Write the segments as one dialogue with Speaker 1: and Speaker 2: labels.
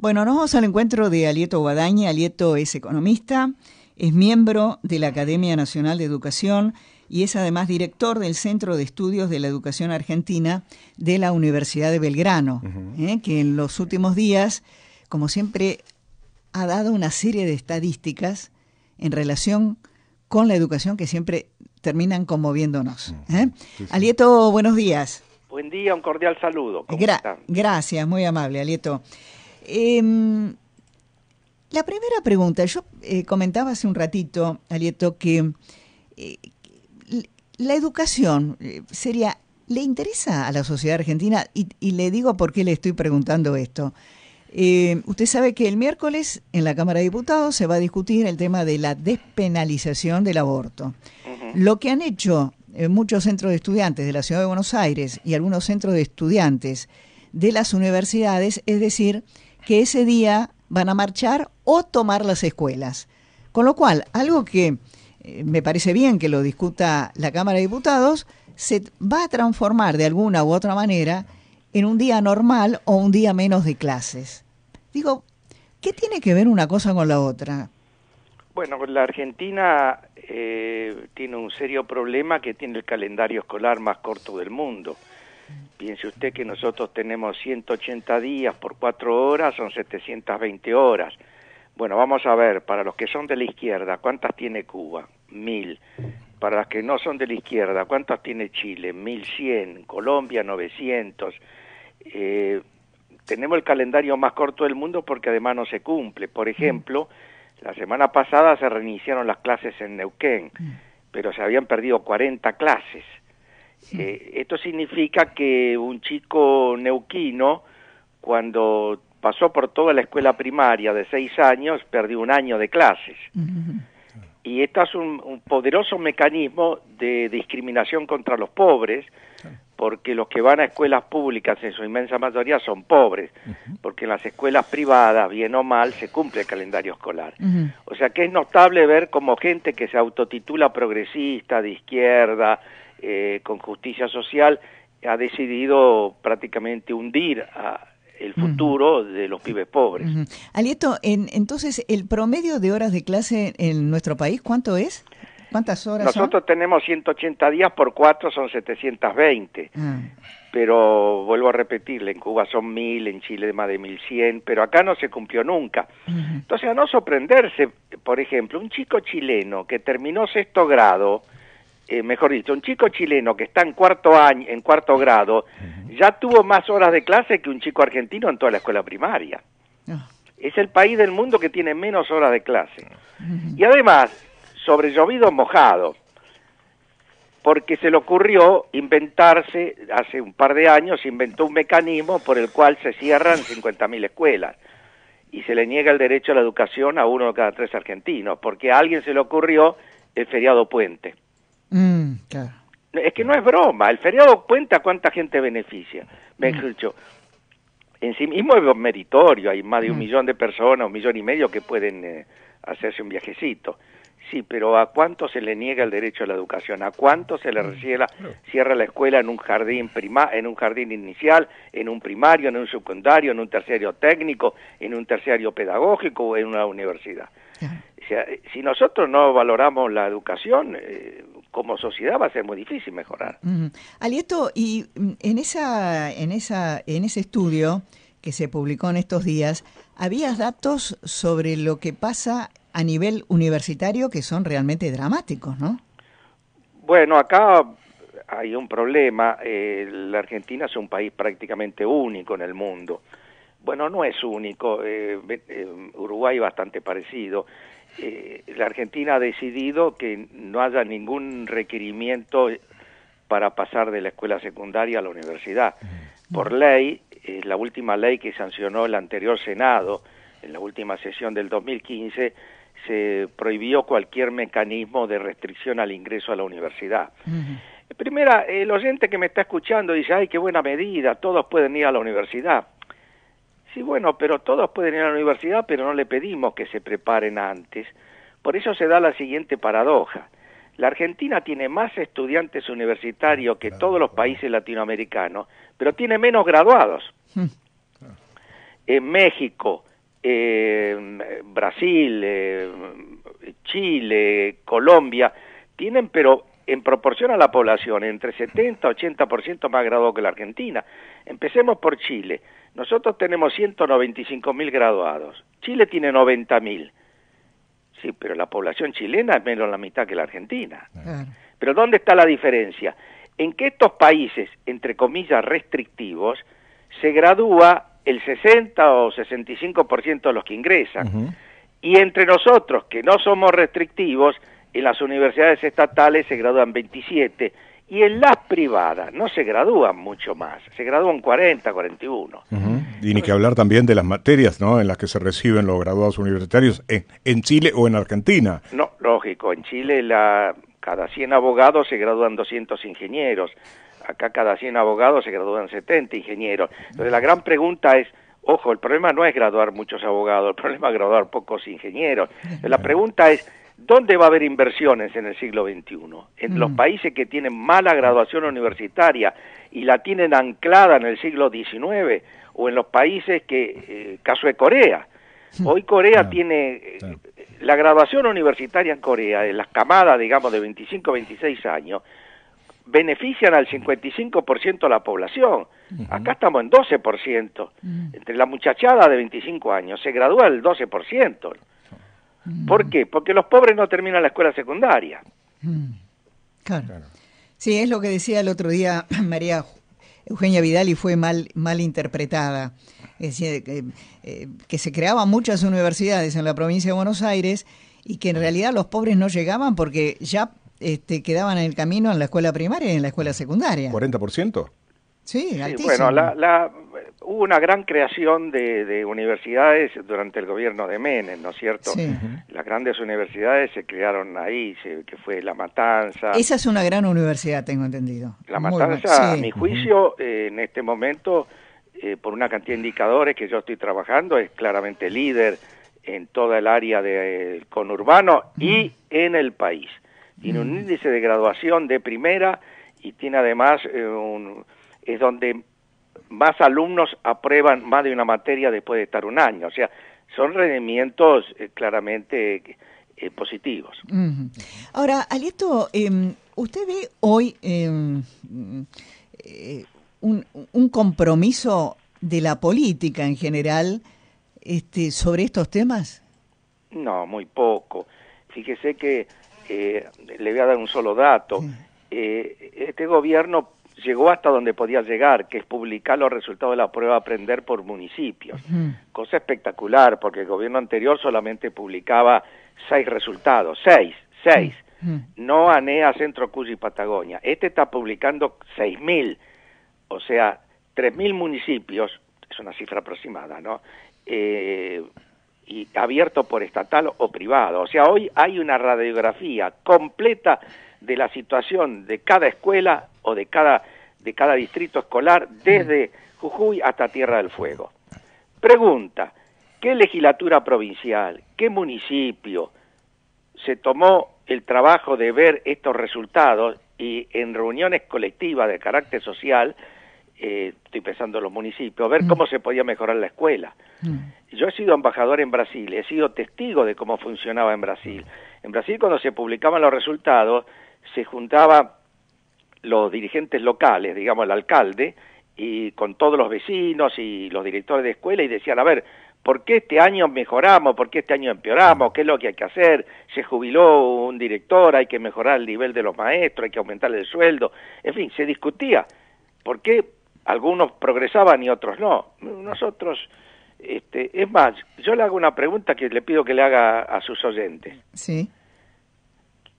Speaker 1: Bueno, nos vamos al encuentro de Alieto Guadaña. Alieto es economista, es miembro de la Academia Nacional de Educación y es además director del Centro de Estudios de la Educación Argentina de la Universidad de Belgrano, que en los últimos días, como siempre, ha dado una serie de estadísticas en relación con la educación que siempre terminan conmoviéndonos. Sí, sí. Alieto, buenos días.
Speaker 2: Buen día, un cordial saludo. ¿Cómo están?
Speaker 1: Gracias, muy amable, Alieto. La primera pregunta, yo comentaba hace un ratito, Alieto, que la educación sería, ¿le interesa a la sociedad argentina? Y le digo por qué le estoy preguntando esto. Usted sabe que el miércoles en la Cámara de Diputados se va a discutir el tema de la despenalización del aborto. Lo que han hecho muchos centros de estudiantes de la Ciudad de Buenos Aires y algunos centros de estudiantes de las universidades es decir que ese día van a marchar o tomar las escuelas. Con lo cual, algo que me parece bien que lo discuta la Cámara de Diputados, se va a transformar de alguna u otra manera en un día normal o un día menos de clases. Digo, ¿qué tiene que ver una cosa con la otra?
Speaker 2: Bueno, la Argentina tiene un serio problema que tiene el calendario escolar más corto del mundo. Piense usted que nosotros tenemos 180 días por 4 horas, son 720 horas. Bueno, vamos a ver, para los que son de la izquierda, ¿cuántas tiene Cuba? 1000. Para las que no son de la izquierda, ¿cuántas tiene Chile? 1100. Colombia, 900. Tenemos el calendario más corto del mundo porque además no se cumple. Por ejemplo, la semana pasada se reiniciaron las clases en Neuquén, pero se habían perdido 40 clases. Esto significa que un chico neuquino, cuando pasó por toda la escuela primaria de 6 años, perdió 1 año de clases. Y esto es un poderoso mecanismo de discriminación contra los pobres, porque los que van a escuelas públicas en su inmensa mayoría son pobres, porque en las escuelas privadas, bien o mal, se cumple el calendario escolar. O sea que es notable ver como gente que se autotitula progresista, de izquierda, con justicia social, ha decidido prácticamente hundir el futuro de los pibes pobres.
Speaker 1: Alieto, entonces, ¿el promedio de horas de clase en nuestro país cuánto es? ¿Cuántas horas
Speaker 2: Nosotros tenemos 180 días por 4, son 720. Pero vuelvo a repetirle, en Cuba son 1000, en Chile más de 1100, pero acá no se cumplió nunca. Entonces, a no sorprenderse, por ejemplo, un chico chileno que terminó 6º grado, mejor dicho, un chico chileno que está en cuarto grado, ya tuvo más horas de clase que un chico argentino en toda la escuela primaria. Es el país del mundo que tiene menos horas de clase. Y además, sobre llovido mojado, porque se le ocurrió inventarse, hace un par de años, se inventó un mecanismo por el cual se cierran 50.000 escuelas y se le niega el derecho a la educación a 1 de cada 3 argentinos, porque a alguien se le ocurrió el feriado puente.
Speaker 1: Claro.
Speaker 2: Es que no es broma, el feriado puente a cuánta gente beneficia. Mejor dicho, en sí mismo es meritorio, hay más de 1 millón de personas, 1,5 millones que pueden hacerse un viajecito. Sí, pero ¿a cuánto se le niega el derecho a la educación? ¿A cuánto se le cierra la escuela en un jardín en un jardín inicial, en un primario, en un secundario, en un terciario técnico, en un terciario pedagógico o en una universidad? O sea, si nosotros no valoramos la educación, como sociedad va a ser muy difícil mejorar.
Speaker 1: Alieto, y en ese estudio que se publicó en estos días, ¿habías datos sobre lo que pasa a nivel universitario que son realmente dramáticos, no?
Speaker 2: Bueno, acá hay un problema. La Argentina es un país prácticamente único en el mundo. Bueno, no es único. Uruguay bastante parecido. La Argentina ha decidido que no haya ningún requerimiento para pasar de la escuela secundaria a la universidad. Por ley, la última ley que sancionó el anterior Senado, en la última sesión del 2015, se prohibió cualquier mecanismo de restricción al ingreso a la universidad. Primera, el oyente que me está escuchando dice, ¡ay, qué buena medida! Todos pueden ir a la universidad. Sí, bueno, pero todos pueden ir a la universidad, pero no le pedimos que se preparen antes. Por eso se da la siguiente paradoja. La Argentina tiene más estudiantes universitarios que todos los países latinoamericanos, pero tiene menos graduados. En México, Brasil, Chile, Colombia, tienen, pero en proporción a la población, entre 70 y 80% más graduados que la Argentina. Empecemos por Chile. Nosotros tenemos 195.000 graduados. Chile tiene 90.000. Sí, pero la población chilena es menos de la mitad que la Argentina. Pero ¿dónde está la diferencia? En que estos países, entre comillas, restrictivos, se gradúa el 60 o 65% de los que ingresan. Y entre nosotros, que no somos restrictivos, en las universidades estatales se gradúan 27, y en las privadas no se gradúan mucho más, se gradúan 40, 41.
Speaker 3: Y ni que hablar también de las materias, ¿no?, en las que se reciben los graduados universitarios en Chile o en Argentina.
Speaker 2: No, lógico, en Chile cada 100 abogados se gradúan 200 ingenieros, acá cada 100 abogados se gradúan 70 ingenieros. Entonces la gran pregunta es, ojo, el problema no es graduar muchos abogados, el problema es graduar pocos ingenieros. La pregunta es, ¿dónde va a haber inversiones en el siglo XXI? En los países que tienen mala graduación universitaria y la tienen anclada en el siglo XIX, o en los países que, caso de Corea. Hoy Corea tiene, la graduación universitaria en Corea, en las camadas, digamos, de 25 a 26 años, benefician al 55% de la población. Acá estamos en 12%. Entre la muchachada de 25 años se gradúa el 12%. ¿Por qué? Porque los pobres no terminan la escuela secundaria.
Speaker 1: Claro. Sí, es lo que decía el otro día María Eugenia Vidal y fue mal interpretada. Es decir, que se creaban muchas universidades en la provincia de Buenos Aires y que en realidad los pobres no llegaban porque ya quedaban en el camino en la escuela primaria y en la escuela secundaria.
Speaker 3: ¿40%?
Speaker 1: Sí, altísimo.
Speaker 2: Bueno, hubo una gran creación de universidades durante el gobierno de Menem, ¿no es cierto?
Speaker 1: Sí.
Speaker 2: Las grandes universidades se crearon ahí, que fue La Matanza.
Speaker 1: Esa es una gran universidad, tengo entendido.
Speaker 2: La Matanza,
Speaker 1: sí.
Speaker 2: A mi juicio, en este momento, por una cantidad de indicadores que yo estoy trabajando, es claramente líder en toda el área del conurbano y en el país. Tiene un índice de graduación de primera y tiene además es donde más alumnos aprueban más de una materia después de estar un año. O sea, son rendimientos claramente positivos.
Speaker 1: Ahora, Alieto, ¿usted ve hoy un compromiso de la política en general sobre estos temas?
Speaker 2: No, muy poco. Fíjese que le voy a dar un solo dato.
Speaker 1: Sí.
Speaker 2: Este gobierno llegó hasta donde podía llegar, que es publicar los resultados de la prueba Aprender por municipios. Cosa espectacular, porque el gobierno anterior solamente publicaba 6 resultados, 6. No ANEA, Centro, Cuyo y Patagonia. Este está publicando 6.000, o sea, 3.000 municipios, es una cifra aproximada, ¿no? Y abierto por estatal o privado. O sea, hoy hay una radiografía completa de la situación de cada escuela o de cada distrito escolar, desde Jujuy hasta Tierra del Fuego. Pregunta, ¿qué legislatura provincial, qué municipio se tomó el trabajo de ver estos resultados y en reuniones colectivas de carácter social, estoy pensando en los municipios, ver cómo se podía mejorar la escuela? Yo he sido embajador en Brasil, he sido testigo de cómo funcionaba en Brasil. En Brasil, cuando se publicaban los resultados, se juntaban los dirigentes locales, digamos el alcalde, y con todos los vecinos y los directores de escuela, y decían, a ver, ¿por qué este año mejoramos? ¿Por qué este año empeoramos? ¿Qué es lo que hay que hacer? Se jubiló un director, hay que mejorar el nivel de los maestros, hay que aumentar el sueldo. En fin, se discutía. ¿Por qué algunos progresaban y otros no? Nosotros, es más, yo le hago una pregunta que le pido que le haga a sus oyentes.
Speaker 1: Sí.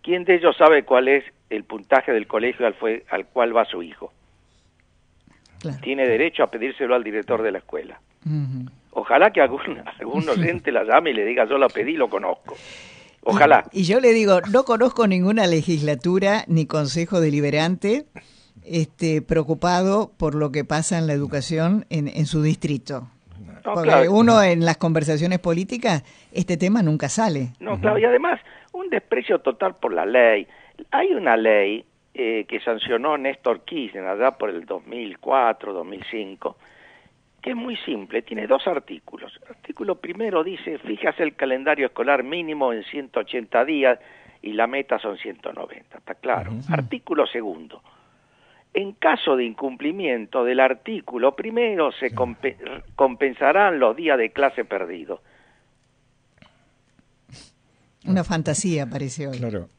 Speaker 2: ¿Quién de ellos sabe cuál es el puntaje del colegio al cual va su hijo?
Speaker 1: Claro.
Speaker 2: Tiene derecho a pedírselo al director de la escuela. Ojalá que algún oyente la llame y le diga, yo lo pedí, lo conozco. Ojalá.
Speaker 1: Y yo le digo, no conozco ninguna legislatura ni consejo deliberante preocupado por lo que pasa en la educación en su distrito.
Speaker 2: No,
Speaker 1: porque
Speaker 2: claro.
Speaker 1: uno en las conversaciones políticas, este tema nunca sale.
Speaker 2: No, claro, y además, un desprecio total por la ley. Hay una ley que sancionó Néstor Kirchner allá por el 2004, 2005, que es muy simple, tiene 2 artículos. El artículo primero dice, fíjase el calendario escolar mínimo en 180 días y la meta son 190, está claro. Artículo segundo, en caso de incumplimiento del artículo primero se compensarán los días de clase perdidos.
Speaker 1: Una fantasía parece hoy.
Speaker 3: Claro.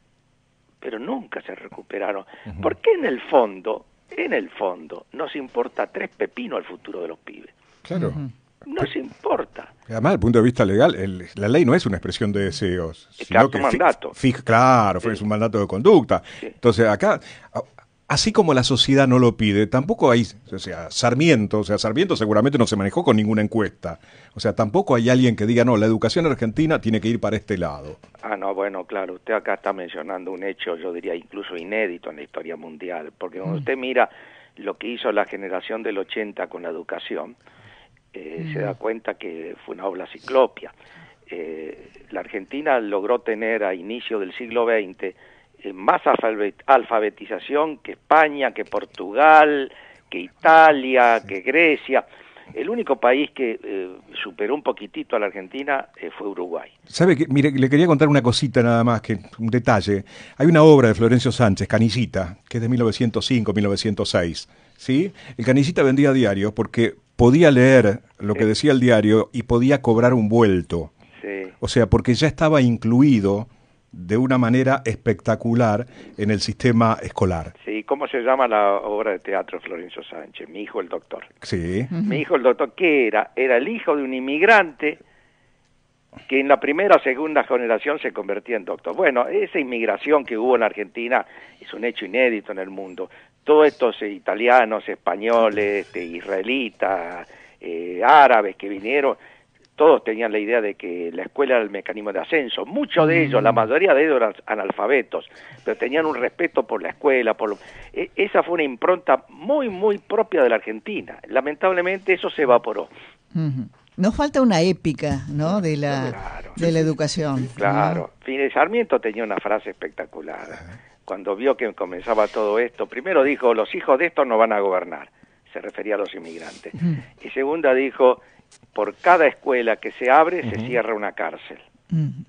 Speaker 2: Pero nunca se recuperaron. Porque en el fondo, nos importa 3 pepinos el futuro de los pibes.
Speaker 3: Claro.
Speaker 2: Nos importa.
Speaker 3: Además, desde el punto de vista legal, la ley no es una expresión de deseos, sino que
Speaker 2: un mandato.
Speaker 3: Claro, sí. Es un mandato de conducta. Sí. Entonces, acá, así como la sociedad no lo pide, tampoco hay, Sarmiento seguramente no se manejó con ninguna encuesta. O sea, tampoco hay alguien que diga, no, la educación argentina tiene que ir para este lado.
Speaker 2: No, bueno, claro, usted acá está mencionando un hecho, yo diría incluso inédito en la historia mundial, porque cuando usted mira lo que hizo la generación del 80 con la educación, se da cuenta que fue una obra ciclopia. La Argentina logró tener a inicio del siglo XX más alfabetización que España, que Portugal, que Italia, que Grecia. El único país que superó un poquitito a la Argentina fue Uruguay.
Speaker 3: ¿Sabe qué? Mire, le quería contar una cosita nada más, que un detalle. Hay una obra de Florencio Sánchez, Canillita, que es de 1905-1906. ¿Sí? El Canillita vendía diarios porque podía leer lo que decía el diario y podía cobrar un vuelto.
Speaker 2: Sí.
Speaker 3: O sea, porque ya estaba incluido de una manera espectacular en el sistema escolar.
Speaker 2: Sí, ¿cómo se llama la obra de teatro de Florencio Sánchez? Mi hijo el doctor.
Speaker 3: Sí.
Speaker 2: Mi hijo el doctor, ¿qué era? Era el hijo de un inmigrante que en la primera o segunda generación se convertía en doctor. Bueno, esa inmigración que hubo en la Argentina es un hecho inédito en el mundo. Todos estos italianos, españoles, israelitas, árabes que vinieron, todos tenían la idea de que la escuela era el mecanismo de ascenso. Muchos de ellos, la mayoría de ellos eran analfabetos, pero tenían un respeto por la escuela. Esa fue una impronta muy, muy propia de la Argentina. Lamentablemente eso se evaporó.
Speaker 1: Nos falta una épica, ¿no? De la educación.
Speaker 2: Claro. ¿No? Sarmiento tenía una frase espectacular. Cuando vio que comenzaba todo esto, primero dijo, los hijos de estos no van a gobernar. Se refería a los inmigrantes. Y segunda dijo, por cada escuela que se abre, se cierra una cárcel.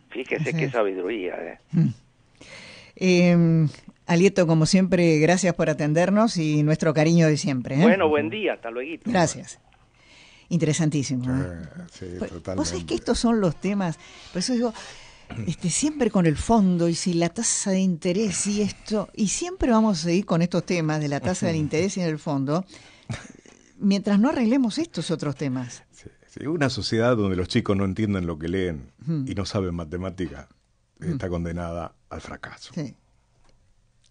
Speaker 2: Fíjese qué sabiduría.
Speaker 1: Alieto, como siempre, gracias por atendernos y nuestro cariño de siempre.
Speaker 2: Bueno, buen día, hasta luego.
Speaker 1: Gracias. Interesantísimo.
Speaker 3: Sí, totalmente.
Speaker 1: Vos sabés que estos son los temas, por eso digo, siempre con el fondo y si la tasa de interés y esto, y siempre vamos a seguir con estos temas de la tasa del interés y en el fondo, mientras no arreglemos estos otros temas.
Speaker 3: Sí, una sociedad donde los chicos no entienden lo que leen y no saben matemática está condenada al fracaso.
Speaker 1: Sí.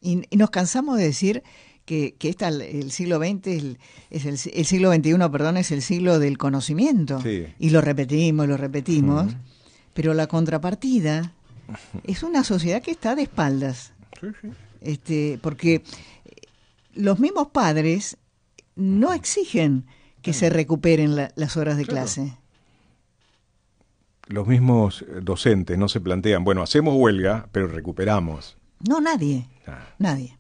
Speaker 1: Y nos cansamos de decir que el siglo XX el siglo XXI, perdón, es el siglo del conocimiento.
Speaker 3: Sí.
Speaker 1: Y lo repetimos, pero la contrapartida es una sociedad que está de espaldas. Sí. Porque los mismos padres no exigen que se recuperen las horas de clase.
Speaker 3: Los mismos docentes no se plantean, bueno, hacemos huelga, pero recuperamos.
Speaker 1: No, nadie. Nadie.